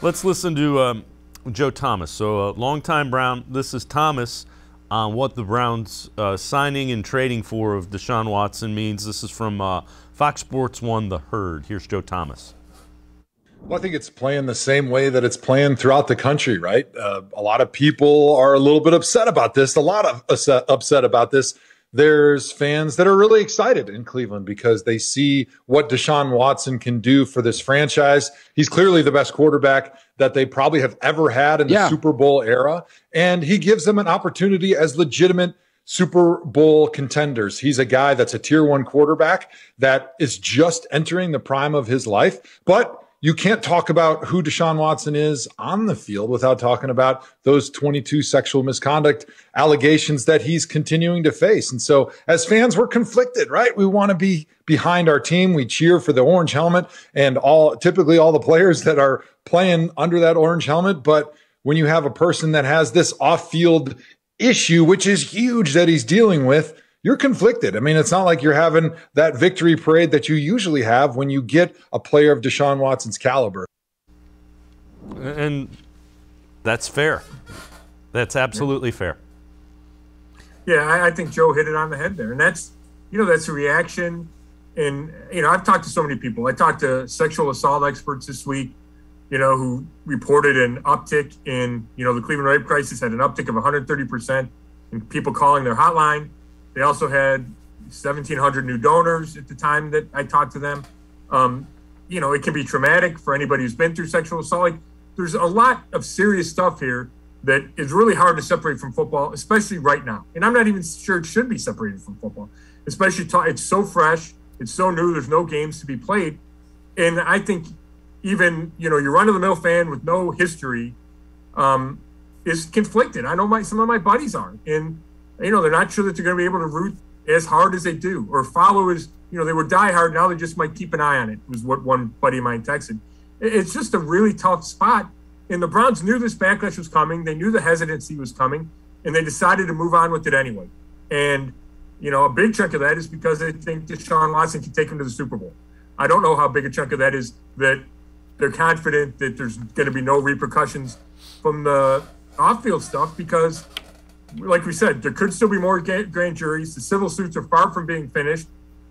Let's listen to Joe Thomas. So, longtime Brown. This is Thomas on what the Browns signing and trading for of Deshaun Watson means. This is from Fox Sports 1, The Herd. Here's Joe Thomas. Well, I think it's playing the same way that it's playing throughout the country, right? A lot of people are a little bit upset about this, upset about this. There's fans that are really excited in Cleveland because they see what Deshaun Watson can do for this franchise. He's clearly the best quarterback that they probably have ever had in the Super Bowl era. And he gives them an opportunity as legitimate Super Bowl contenders. He's a guy that's a tier 1 quarterback that is just entering the prime of his life. But you can't talk about who Deshaun Watson is on the field without talking about those 22 sexual misconduct allegations that he's continuing to face. And so as fans, we're conflicted, right? We want to be behind our team. We cheer for the orange helmet and typically all the players that are playing under that orange helmet. But when you have a person that has this off-field issue, which is huge that he's dealing with, you're conflicted. I mean, it's not like you're having that victory parade that you usually have when you get a player of Deshaun Watson's caliber. And that's fair. That's absolutely fair. Yeah, I think Joe hit it on the head there. And that's a reaction. And, I've talked to so many people. I talked to sexual assault experts this week, who reported an uptick in, the Cleveland rape crisis had an uptick of 130% in people calling their hotline. They also had 1,700 new donors at the time that I talked to them. It can be traumatic for anybody who's been through sexual assault. Like, there's a lot of serious stuff here that is really hard to separate from football, especially right now. And I'm not even sure it should be separated from football, especially it's so fresh, it's so new, there's no games to be played. And I think even, your run-of-the-mill fan with no history is conflicted. I know some of my buddies are. And they're not sure that they're going to be able to root as hard as they do or follow as, they were diehard. Now they just might keep an eye on it, was what one buddy of mine texted. It's just a really tough spot. And the Browns knew this backlash was coming. They knew the hesitancy was coming, and they decided to move on with it anyway. And, a big chunk of that is because they think Deshaun Watson can take them to the Super Bowl. I don't know how big a chunk of that is that they're confident that there's going to be no repercussions from the off-field stuff because, like we said, there could still be more grand juries. The civil suits are far from being finished,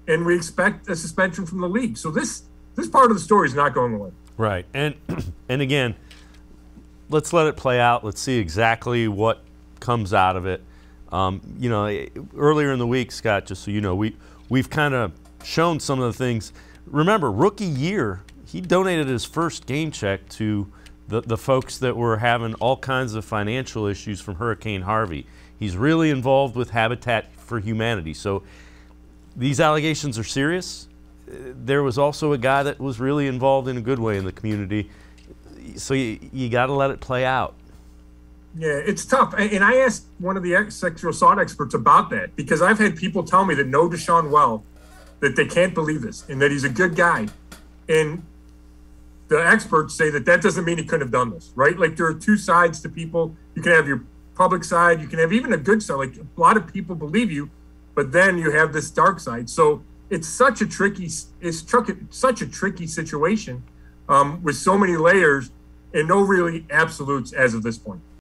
and we expect a suspension from the league. So this part of the story is not going away. Right. And again, let's let it play out. Let's see exactly what comes out of it. Earlier in the week, Scott, just so you know, we've kind of shown some of the things. Remember, rookie year, he donated his first game check to the folks that were having all kinds of financial issues from Hurricane Harvey. He's really involved with Habitat for Humanity. So these allegations are serious. There was also a guy that was really involved in a good way in the community. So you got to let it play out. Yeah, it's tough. And I asked one of the sexual assault experts about that because I've had people tell me that know Deshaun well, that they can't believe this and that he's a good guy. And the experts say that doesn't mean he couldn't have done this, right? Like, there are two sides to people. You can have your public side. You can have even a good side. Like, a lot of people believe you, but then you have this dark side. So it's such a tricky situation with so many layers and no really absolutes as of this point.